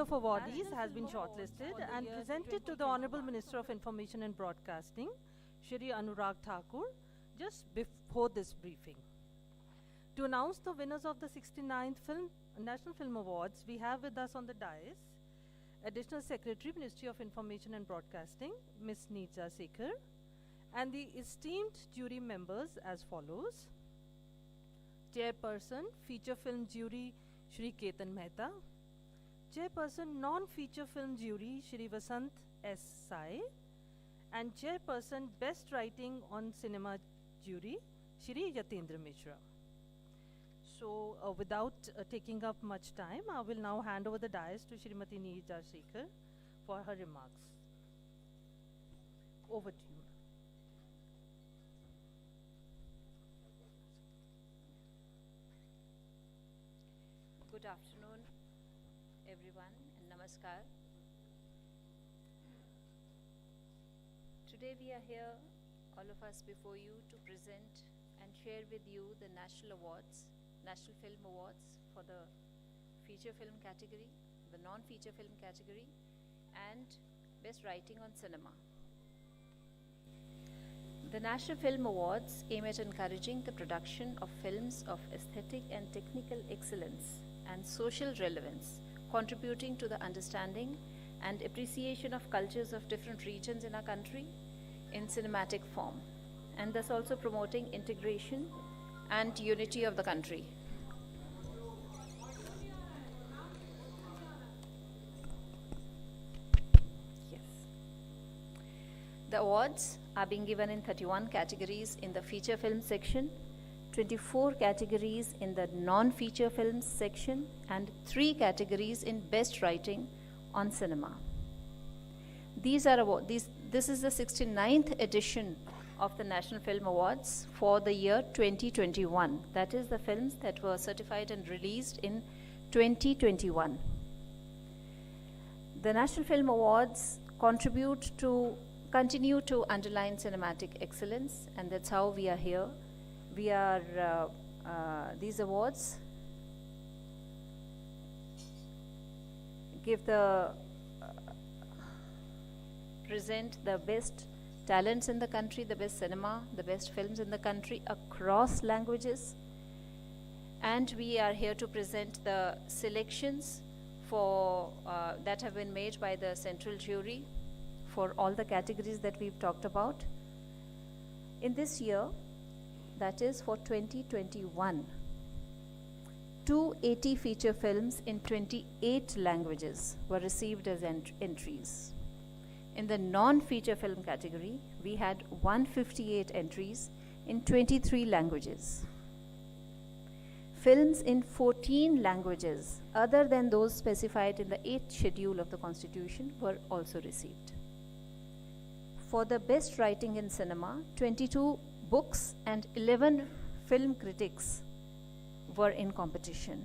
of awardees has been shortlisted and presented to the Honorable Minister of Information and Broadcasting, Shri Anurag Thakur, just before this briefing. To announce the winners of the 69th National Film Awards, we have with us on the dais Additional Secretary, Ministry of Information and Broadcasting, Ms. Neerja Sekhar, and the esteemed jury members as follows. Chairperson, Feature Film Jury, Shri Ketan Mehta. Chairperson, Non-Feature Film Jury, Shri Vasant S. Sai. And Chairperson, Best Writing on Cinema Jury, Shri Yatendra Mishra. So, without taking up much time, I will now hand over the dais to Shrimati Neerja Sekhar for her remarks. Over to you. Good afternoon, everyone, and namaskar. Today we are here, all of us before you, to present and share with you the National Film Awards for the feature film category, the non-feature film category, and Best Writing on Cinema. The National Film Awards aim at encouraging the production of films of aesthetic and technical excellence and social relevance, contributing to the understanding and appreciation of cultures of different regions in our country in cinematic form, and thus also promoting integration and unity of the country. Yes. The awards are being given in 31 categories in the feature film section, 24 categories in the non-feature films section, and 3 categories in best writing on cinema. This is the 69th edition of the National Film Awards for the year 2021. That is the films that were certified and released in 2021. The National Film Awards continue to underline cinematic excellence, and that's how we are here. These awards present the best talents in the country, the best cinema, the best films in the country across languages. And we are here to present the selections that have been made by the central jury for all the categories that we've talked about. In this year, that is for 2021, 280 feature films in 28 languages were received as entries. In the non-feature film category, we had 158 entries in 23 languages. Films in 14 languages, other than those specified in the 8th schedule of the Constitution, were also received. For the best writing in cinema, 22 books and 11 film critics were in competition.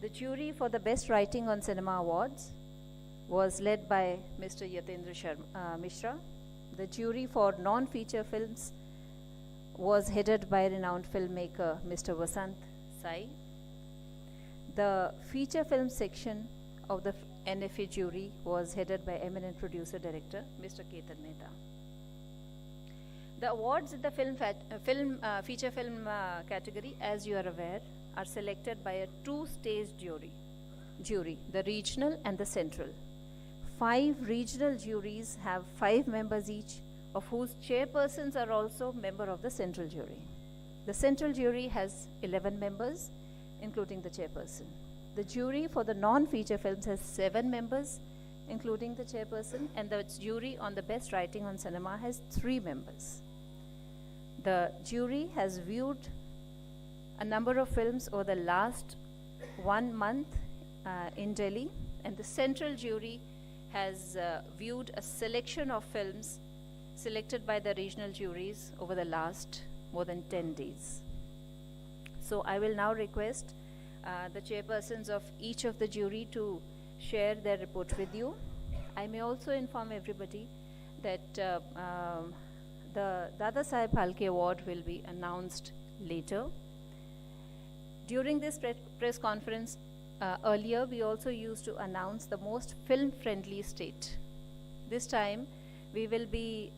The jury for the Best Writing on Cinema Awards was led by Mr. Yatendra Mishra. The jury for non-feature films was headed by renowned filmmaker Mr. Vasant Sai. The feature film section of the NFA jury was headed by eminent producer-director Mr. Ketan Mehta. The awards in the feature film category, as you are aware, are selected by a 2-stage jury, the regional and the central. 5 regional juries have 5 members each, of whose chairpersons are also member of the central jury. The central jury has 11 members, including the chairperson. The jury for the non-feature films has 7 members, including the chairperson, and the jury on the best writing on cinema has 3 members. The jury has viewed a number of films over the last 1 month in Delhi, and the central jury has viewed a selection of films selected by the regional juries over the last more than 10 days. So I will now request the chairpersons of each of the jury to share their report with you. I may also inform everybody that the Dada Saheb Phalke Award will be announced later. During this press conference, Earlier, we also used to announce the most film-friendly state. This time, we will be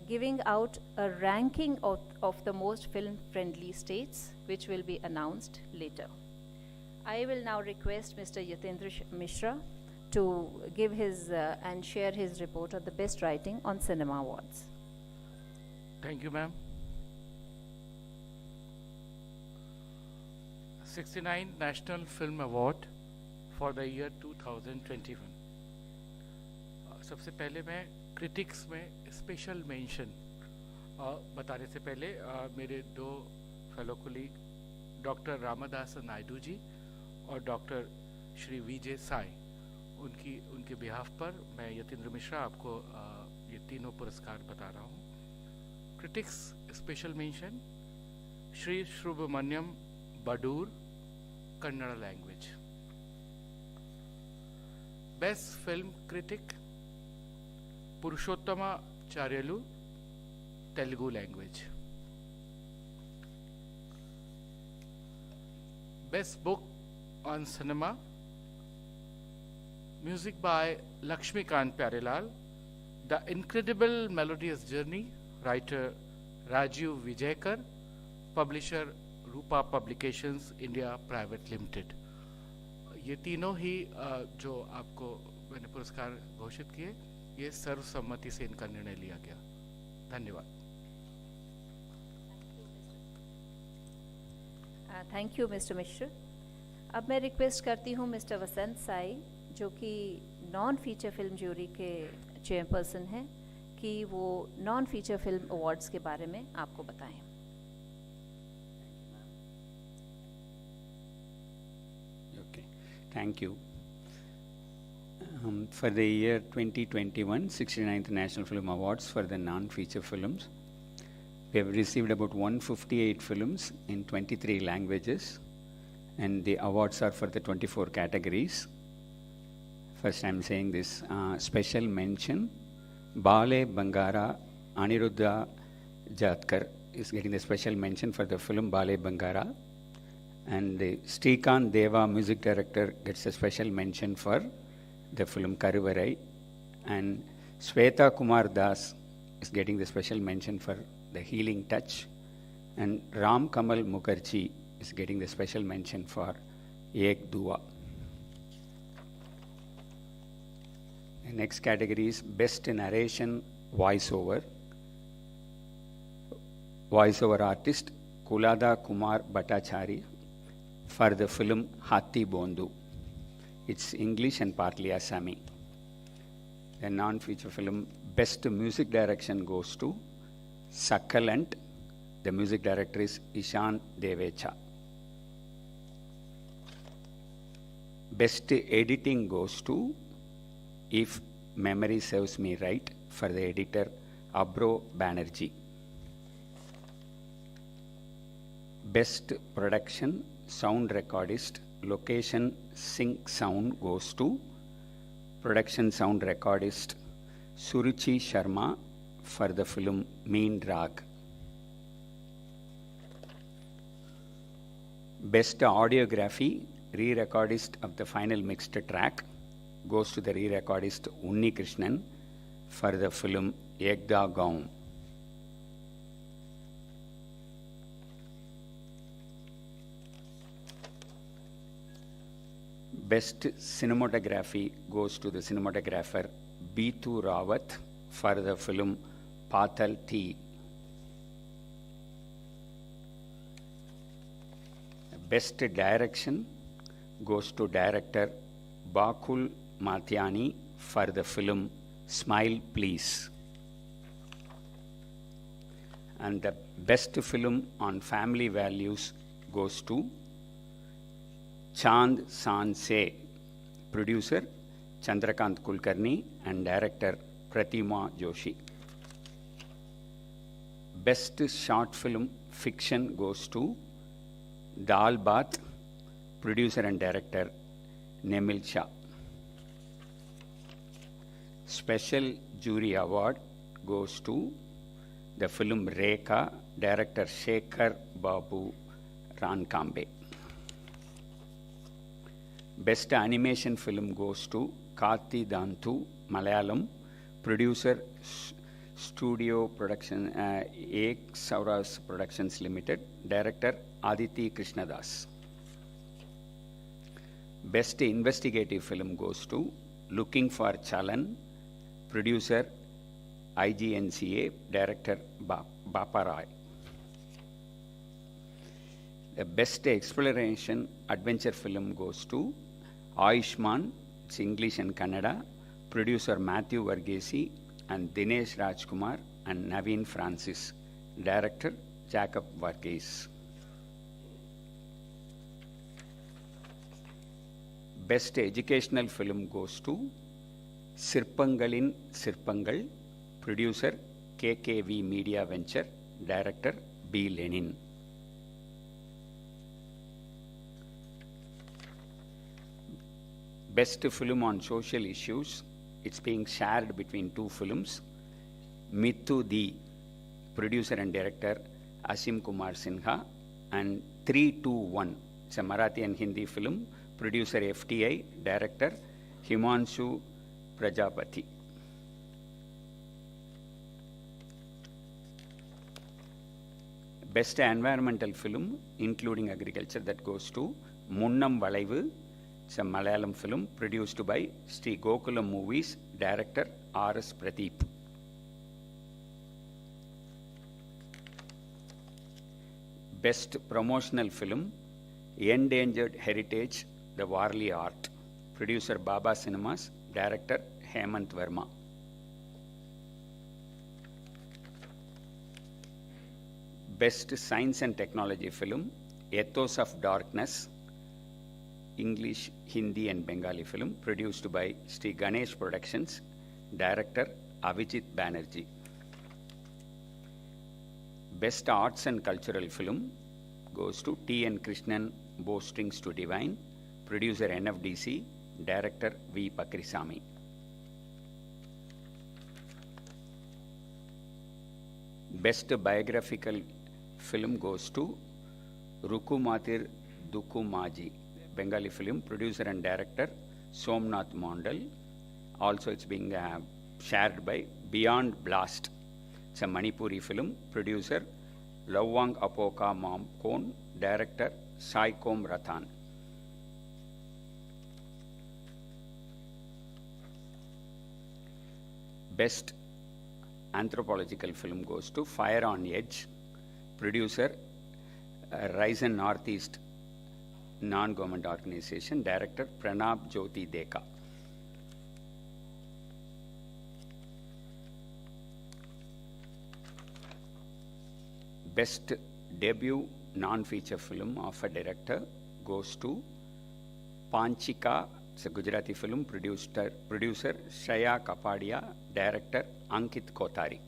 giving out a ranking of the most film-friendly states, which will be announced later. I will now request Mr. Yatindra Mishra to give his and share his report on the best writing on cinema awards. Thank you, ma'am. 69 National Film Award for the year 2021. सबसे पहले मैं critics में special mention बताने से पहले मेरे दो fellow colleague doctor Ramdas Naidu ji और डॉक्टर श्री विजय साई उनके बिहाफ पर मैं यतीन्द्र मिश्रा आपको ये तीनों पुरस्कार बता रहा हूँ। Critics special mention Shri Subramanyam Badur, Kannada language. Best film critic Purushottama Charyulu, Telugu language. Best book on cinema music by Laxmikant Pyarelal, the incredible melodious journey, writer Rajiv Vijayakar, publisher Rupa publications India private limited. ये तीनों ही जो आपको मैंने पुरस्कार घोषित किए, ये सर्वसम्मति से इनका निर्णय लिया गया। धन्यवाद। थैंक यू मिस्टर मिश्र। अब मैं रिक्वेस्ट करती हूँ मिस्टर वसंत साई, जो कि नॉन फीचर फिल्म ज्यूरी के चेयरपर्सन हैं, कि वो नॉन फीचर फिल्म अवार्ड्स के बारे में आपको बताएं। Thank you. For the year 2021, 69th National Film Awards for the non-feature films, we have received about 158 films in 23 languages, and the awards are for the 24 categories. First, I'm saying this special mention, Bale Bangara Aniruddha Jatkar is getting the special mention for the film Bale Bangara. And the Srikanth Deva, music director, gets a special mention for the film Karuvarai. And Sweta Kumar Das is getting the special mention for The Healing Touch. And Ram Kamal Mukherjee is getting the special mention for Ek Dua. The next category is Best Narration Voiceover. Voiceover artist Kulada Kumar Bhattacharya for the film Hathi Bondu. It's English and partly Assami. The non-feature film Best Music Direction goes to Succulent. The music director is Ishan Devecha. Best Editing goes to If Memory Serves Me Right for the editor Abro Banerjee. Best Production Sound Recordist Location Sync Sound goes to Production Sound Recordist Suruchi Sharma for the film Mean Rag. Best Audiography Re-Recordist of the Final Mixed Track goes to the re-recordist Unni Krishnan for the film Ekda Gaon. Best Cinematography goes to the cinematographer Beetu Rawat for the film Patal T. Best Direction goes to director Bakul Mathyani for the film Smile Please. And the best film on family values goes to Chand Sanse, producer Chandrakant Kulkarni and director Pratima Joshi. Best short film fiction goes to Dal Bath, producer and director Nemil Shah. Special jury award goes to the film Rekha, director Shekhar Babu Rankambe. Best animation film goes to Karthi Dantu, Malayalam, producer Studio Production, Ek Sauras Productions Limited, director Aditi Krishnadas. Best investigative film goes to Looking for Chalan, producer IGNCA, director Bapa Rai. The best exploration adventure film goes to Ayushman, it's English and Kannada, producer Matthew Varghese and Dinesh Rajkumar and Naveen Francis, director Jacob Varghese. Best educational film goes to Sirpangalin Sirpangal, producer KKV Media Venture, director B. Lenin. Best film on social issues, it's being shared between two films. Mithu Di, producer and director Asim Kumar Sinha, and 321, it's a Marathi and Hindi film, producer FTI, director Himanshu Prajapati. Best environmental film, including agriculture, that goes to Munnam Valaivu, it's a Malayalam film produced by Sri Gokulam Movies, director R.S. Pradeep. Best promotional film, Endangered Heritage, The Warli Art, producer Baba Cinemas, director Hemant Verma. Best Science and Technology film, Ethos of Darkness, English, Hindi and Bengali film, produced by Sri Ganesh Productions, director Avijit Banerjee. Best Arts and Cultural film goes to T.N. Krishnan, Bowstrings to Divine, producer NFDC, director V. Pakrisamy. Best Biographical film goes to Rukumatir Dukumaji, Bengali film, producer and director Somnath Mondal. Also it's being shared by Beyond Blast. It's a Manipuri film, producer Lawang Apoka Mamkon, director Saikom Rathan. Best anthropological film goes to Fire on Edge, producer Ryzen Northeast non-government organization, director Pranab Jyoti Deka. Best debut non-feature film of a director goes to Panchika, it's a Gujarati film, producer Shreya Kapadia, director Ankit Kothari.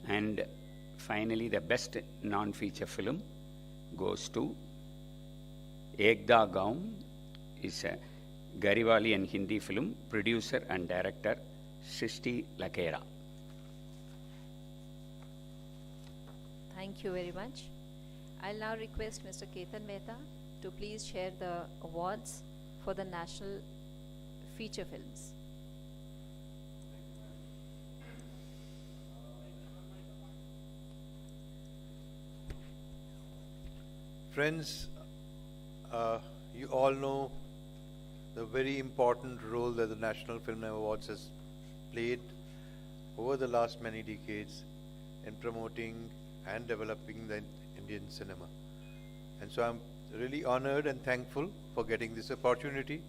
And finally, the best non-feature film goes to Ekda Gaon, is a Garivali and Hindi film, producer and director Srishti Lakera. Thank you very much. I'll now request Mr. Ketan Mehta to please share the awards for the national feature films. Friends, you all know the very important role that the National Film Awards has played over the last many decades in promoting and developing the Indian cinema. And so I'm really honored and thankful for getting this opportunity.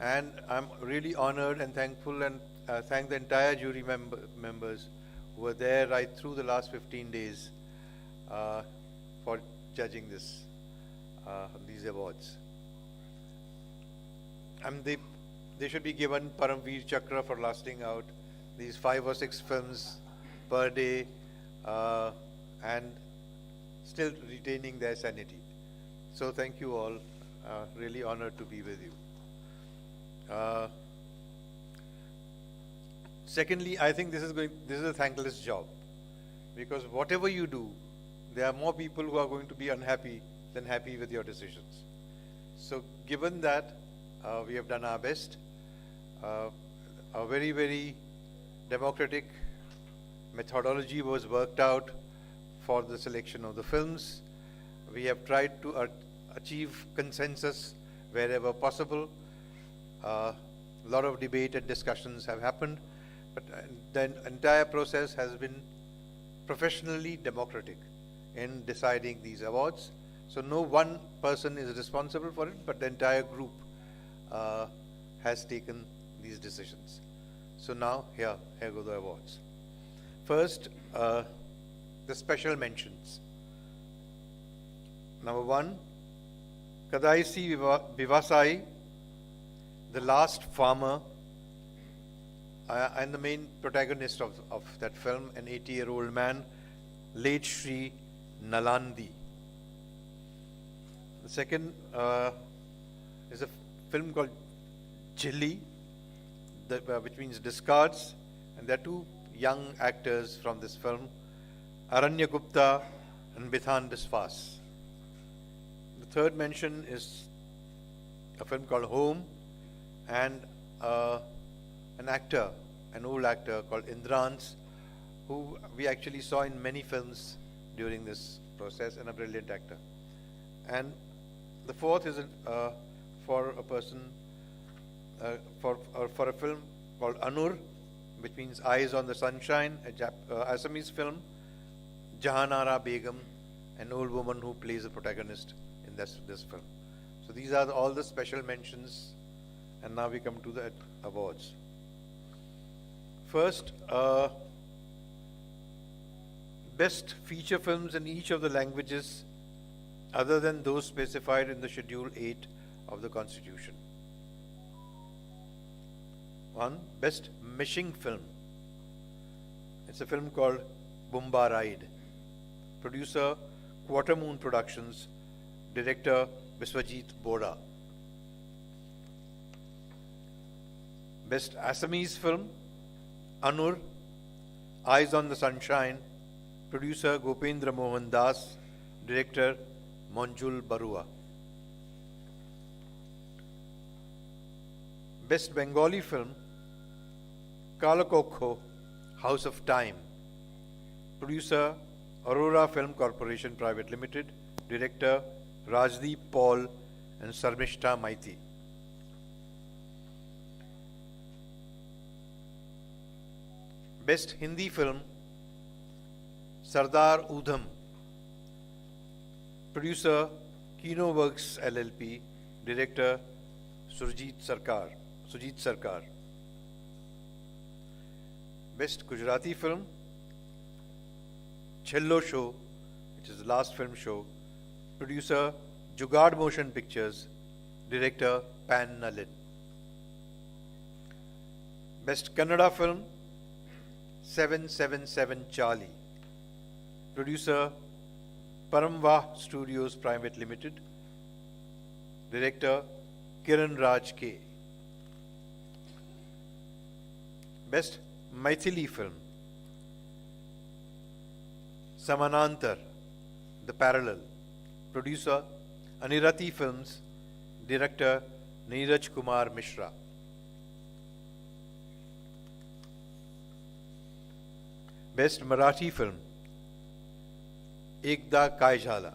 And I'm really honored and thankful and thank the entire jury members who were there right through the last 15 days for judging these awards. They should be given Paramveer Chakra for lasting out these 5 or 6 films per day and still retaining their sanity. So thank you all. Really honored to be with you. Secondly, I think this is a thankless job, because whatever you do, there are more people who are going to be unhappy than happy with your decisions. So given that, we have done our best. A very, very democratic methodology was worked out for the selection of the films. We have tried to achieve consensus wherever possible. A lot of debate and discussions have happened, but the entire process has been professionally democratic in deciding these awards. So no one person is responsible for it, but the entire group has taken these decisions. So now here go the awards. First, the special mentions. Number 1, Kadaisi Vivasai, The Last Farmer, and the main protagonist of that film, an 80-year-old man, late Shri Nalandi. The second is a film called Jilly, which means discards, and there are 2 young actors from this film, Aranya Gupta and Bithan Biswas. The third mention is a film called Home, and an actor, an old actor called Indrans, who we actually saw in many films during this process, and a brilliant actor. And the fourth is for a person, for a film called Anur, which means Eyes on the Sunshine, a Assamese film. Jahanara Begum, an old woman who plays a protagonist in this film. So these are all the special mentions, and now we come to the awards. First, best feature films in each of the languages other than those specified in the Schedule 8 of the Constitution. 1, best mishing film. It's a film called Bumba Ride. Producer, Quarter Moon Productions. Director, Biswajit Boda. Best Assamese film, Anur, Eyes on the Sunshine. Producer, Gopendra Mohan Das. Director, Monjul Barua. Best Bengali film, Kalakokho, House of Time. Producer, Aurora Film Corporation Private Limited. Director, Rajdeep Paul and Sarmishta Maiti. Best Hindi film, Sardar Udham. Producer, Kino Works LLP. Director, Sujit Sarkar. Best Gujarati film, Chello Show, which is the last film show. Producer, Jugaad Motion Pictures. Director, Pan Nalin. Best Kannada film, 777 Charlie. Producer, Paramvah Studios Private Limited. Director, Kiran Raj K. Best Maithili film, Samanantar, The Parallel. Producer, Anirati Films. Director, Neeraj Kumar Mishra. Best Marathi film, Ekda Kai Jhala.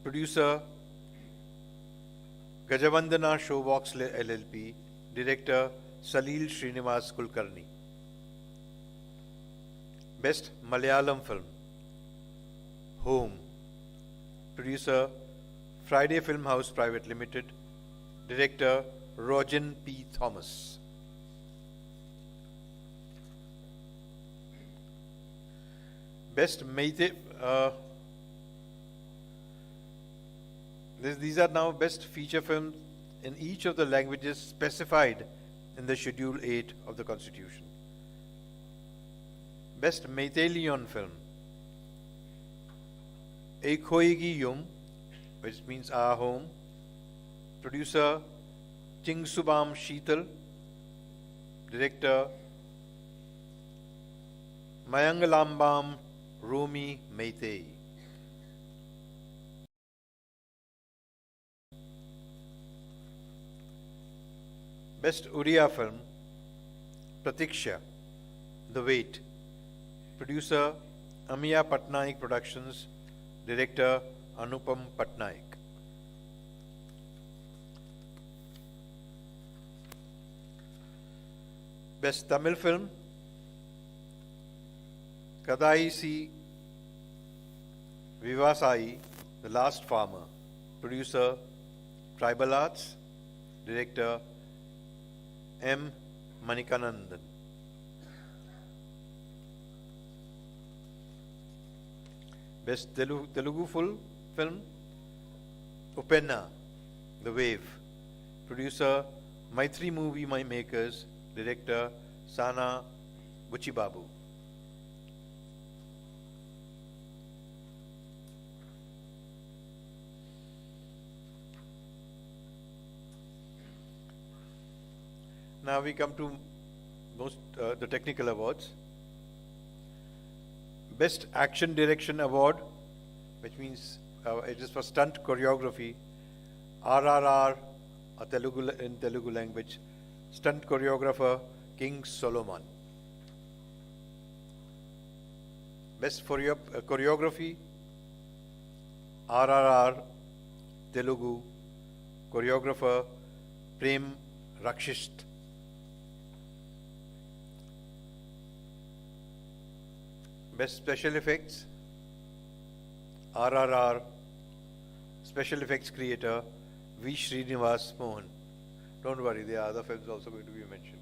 Producer, Gajavandana Showbox LLP. Director, Salil Srinivas Kulkarni. Best Malayalam film, Home. Producer, Friday Film House Private Limited. Director, Rojan P. Thomas. Best Meithili. These are now best feature films in each of the languages specified in the Schedule 8 of the Constitution. Best Meithilian film, Ek Hoegi Yum, which means Our Home. Producer, Chingsubam Sheetal. Director, Mayangalambam Romi Meitei. Best Uriya film, Pratiksha, The Wait. Producer, Amiya Patnaik Productions. Director, Anupam Patnaik. Best Tamil film, Kadai Si Vivasai, The Last Farmer. Producer, Tribal Arts. Director, M. Manikanandan. Best Telugu full film, Upenna, The Wave. Producer, Maitri Movie My Makers. Director, Sana Buchibabu. Now we come to the technical awards. Best Action Direction Award, which means it is for stunt choreography. RRR, in Telugu language. Stunt choreographer, King Solomon. Best choreography, RRR, Telugu. Choreographer, Prem Rakshist. Best Special Effects, RRR. Special Effects Creator, V. Srinivas Mohan. Don't worry, there are other films also going to be mentioned.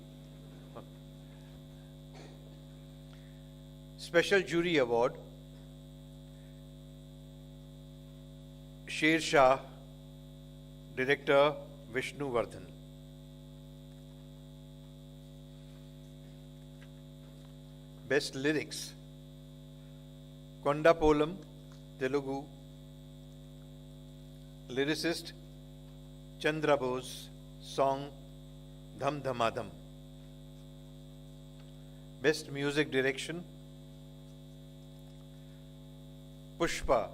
Special Jury Award, Sher Shah. Director, Vishnu Vardhan. Best Lyrics, Konda Polam, Telugu. Lyricist, Chandra Bose. Song, Dham Dhamadham. Best Music Direction, Pushpa,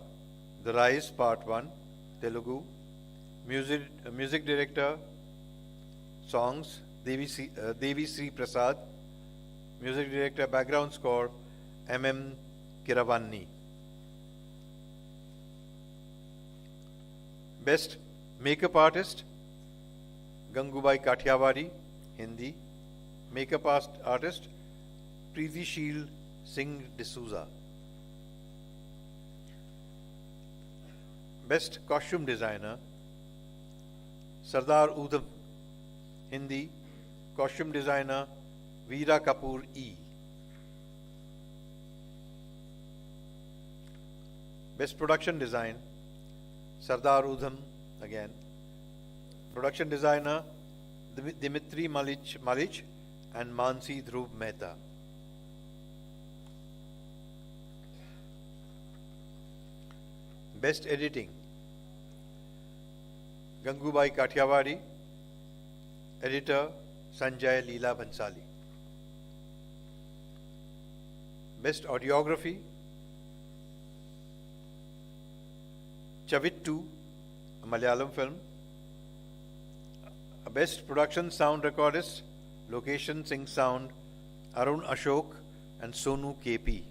The Rise Part 1, Telugu. Music Director, Songs, Devi Sri Prasad. Music Director, Background Score, M. Kiravanni. Best Makeup Artist, Gangubai Kathiawadi, Hindi. Makeup Artist, Preeti Sheel Singh D'Souza. Best Costume Designer, Sardar Udham, Hindi. Costume Designer, Veera Kapoor E. Best Production Design, Sardar Udham again. Production Designer, Dimitri Malich and Mansi Dhruv Mehta. Best Editing, Gangubai Kathiawadi. Editor, Sanjay Leela Bhansali. Best Audiography, Chavittu, a Malayalam film. Best Production Sound Recordist, Location Sing Sound, Arun Ashok and Sonu KP.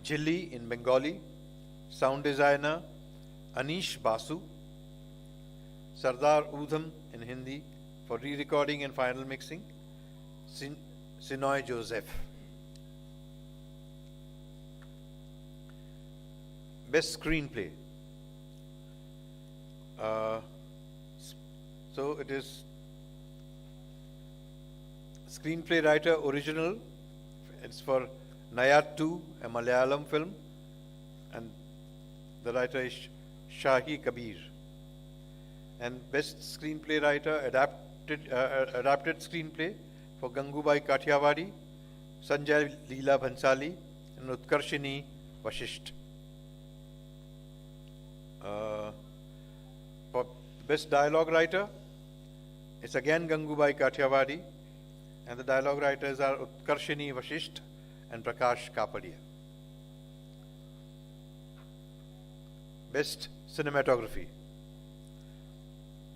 Jilli in Bengali. Sound Designer, Anish Basu. Sardar Udham in Hindi for re-recording and final mixing, Sinoy Joseph. Best Screenplay. So it is screenplay writer original. It's for Nayattu, a Malayalam film, and the writer is Shahi Kabir. And best screenplay writer adapted screenplay for Gangubai Kathiawadi, Sanjay Leela Bhansali, and Utkarshini Vashisht. For best dialogue writer, it's again Gangubai Kathiawadi, and the dialogue writers are Utkarshini Vashisht and Prakash Kapadia. Best cinematography,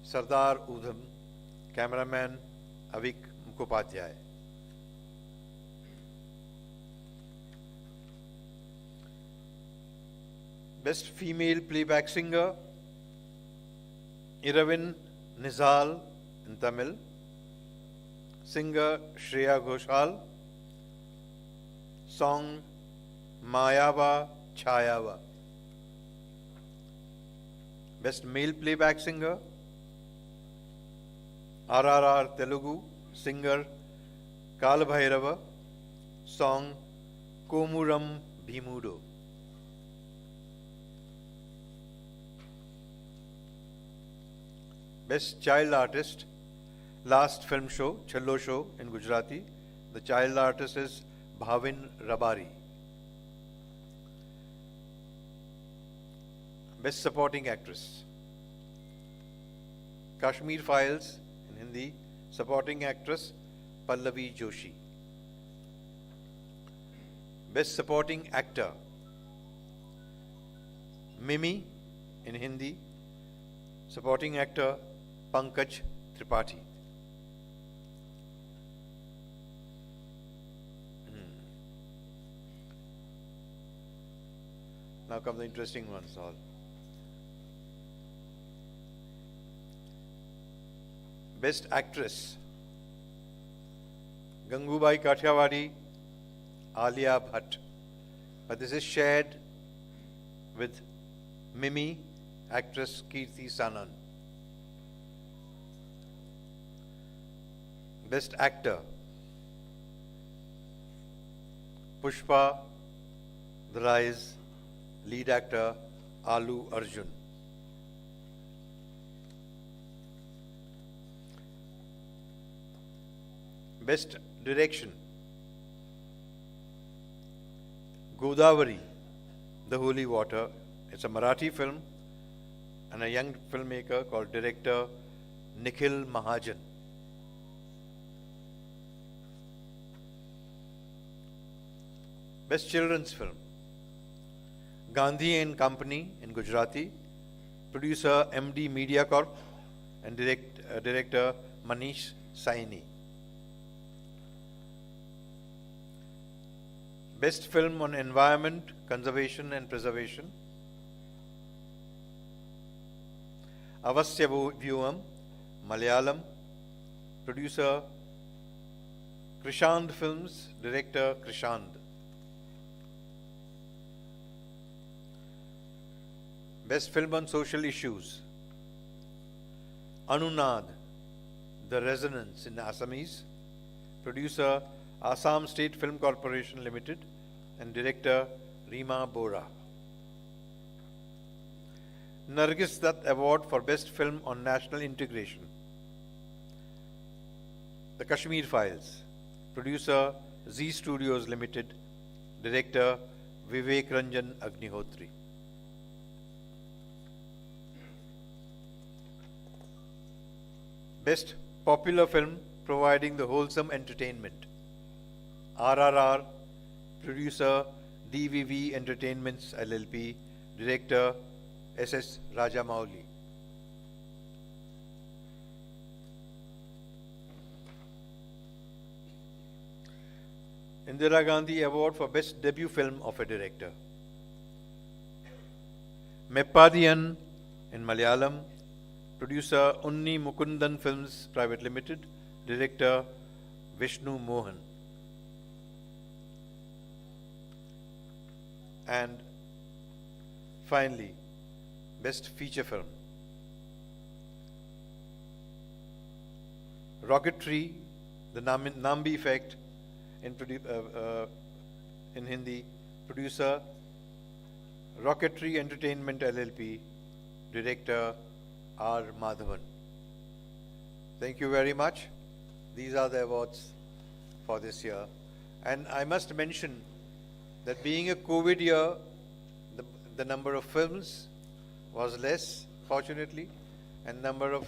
Sardar Udham Cameraman Avik Mukhopadhyay. Best Female Playback Singer, Iravin Nizal in Tamil. Singer Shreya Ghoshal. Song Mayava Chayava. Best Male Playback Singer, RRR Telugu. Singer Kalabhairava. Song Komuram Bhimudo. Best Child Artist, last film show, Chello Show in Gujarati. The child artist is Bhavin Rabari. Best Supporting Actress, Kashmir Files in Hindi. Supporting Actress, Pallavi Joshi. Best Supporting Actor, Mimi in Hindi. Supporting Actor, Pankaj Tripathi. Now come the interesting ones all. Best Actress, Gangubai Kathiawadi, Alia Bhatt. But this is shared with Mimi, actress Kirti Sanan. Best Actor, Pushpa, The Rise, lead actor Alu Arjun. Best Direction, Godavari, The Holy Water. It's a Marathi film and a young filmmaker called director Nikhil Mahajan. Best Children's Film, Gandhi and Company in Gujarati, producer MD Media Corp and director Manish Saini. Best Film on Environment, Conservation and Preservation, Avasya Vyuham, Malayalam, producer Krishand Films, director Krishand. Best Film on Social Issues, Anunad, The Resonance in Assamese, producer Assam State Film Corporation Limited and director Rima Bora. Nargis Dutt Award for Best Film on National Integration, The Kashmir Files, producer Z Studios Limited, director Vivek Ranjan Agnihotri. Best Popular Film providing the wholesome entertainment, RRR, producer DVV Entertainments LLP, director SS Rajamouli. Indira Gandhi Award for Best Debut Film of a Director, Meppadiyan in Malayalam, producer Unni Mukundan Films Private Limited, director Vishnu Mohan. And finally, Best Feature Film, Rocketry, The Nambi Effect in Hindi, producer Rocketry Entertainment LLP, director R. Madhavan. Thank you very much. These are the awards for this year. And I must mention that being a COVID year, the number of films was less, fortunately, and number of,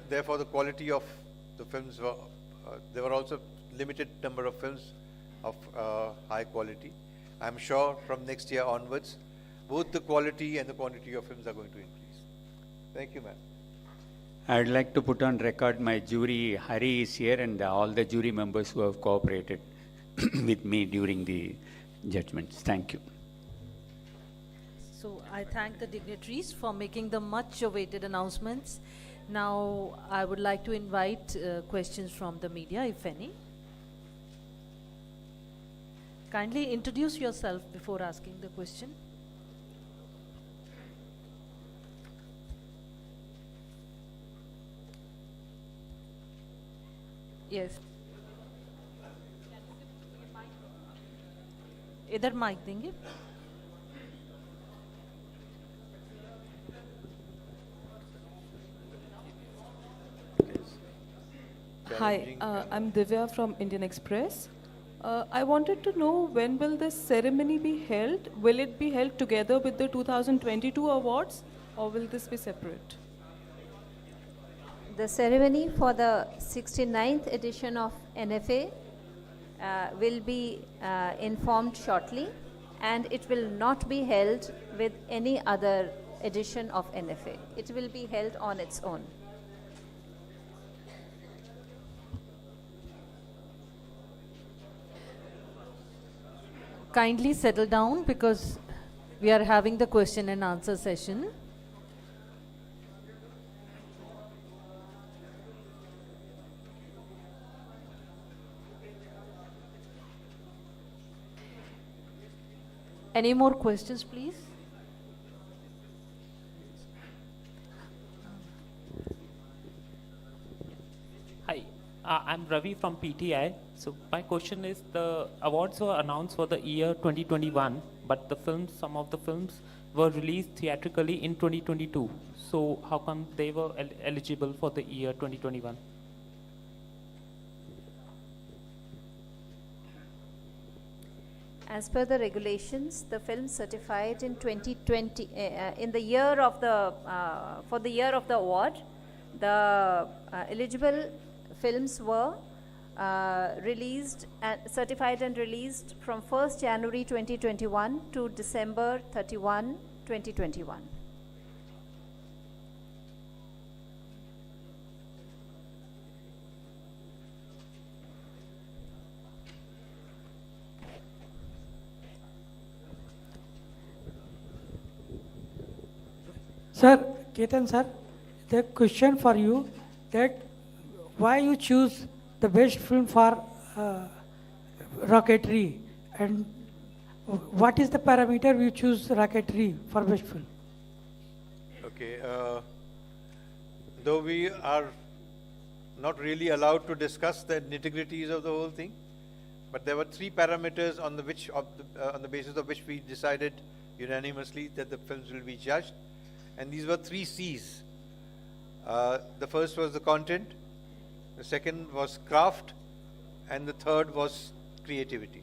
therefore the quality of the films were, there were also limited number of films of high quality. I'm sure from next year onwards, both the quality and the quantity of films are going to increase. Thank you, ma'am. I'd like to put on record my jury, Hari is here, and all the jury members who have cooperated with me during the judgments. Thank you. So I thank the dignitaries for making the much awaited announcements. Now I would like to invite questions from the media, if any. Kindly introduce yourself before asking the question. Yes. इधर mic देंगे. Hi, I'm Divya from Indian Express. I wanted to know, when will this ceremony be held? Will it be held together with the 2022 awards, or will this be separate? The ceremony for the 69th edition of NFA will be informed shortly, and it will not be held with any other edition of NFA. It will be held on its own. Kindly settle down because we are having the question and answer session. Any more questions, please? Hi, I'm Ravi from PTI. So my question is, the awards were announced for the year 2021, but the films, some of the films were released theatrically in 2022. So how come they were eligible for the year 2021? As per the regulations, the films certified in 2020, in the year of the, for the year of the award, the eligible films were released, certified and released from 1st January 2021 to December 31, 2021. Sir, Ketan sir, the question for you, that why you choose the best film for rocketry, and what is the parameter you choose rocketry for best film? Okay, though we are not really allowed to discuss the nitty-gritties of the whole thing, but there were three parameters on the on the basis of which we decided unanimously that the films will be judged, and these were 3 C's. The first was the content, the second was craft, and the third was creativity.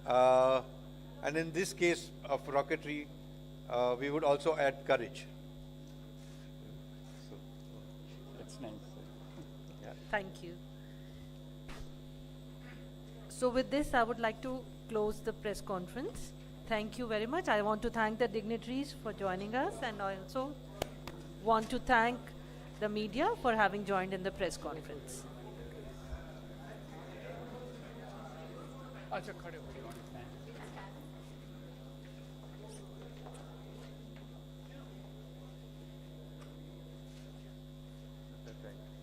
And in this case of rocketry, we would also add courage. So, That's nice. yeah. Thank you. So with this, I would like to close the press conference. Thank you very much. I want to thank the dignitaries for joining us, and I also want to thank the media for having joined in the press conference. अच्छा खड़े हो जाओ। Thank you.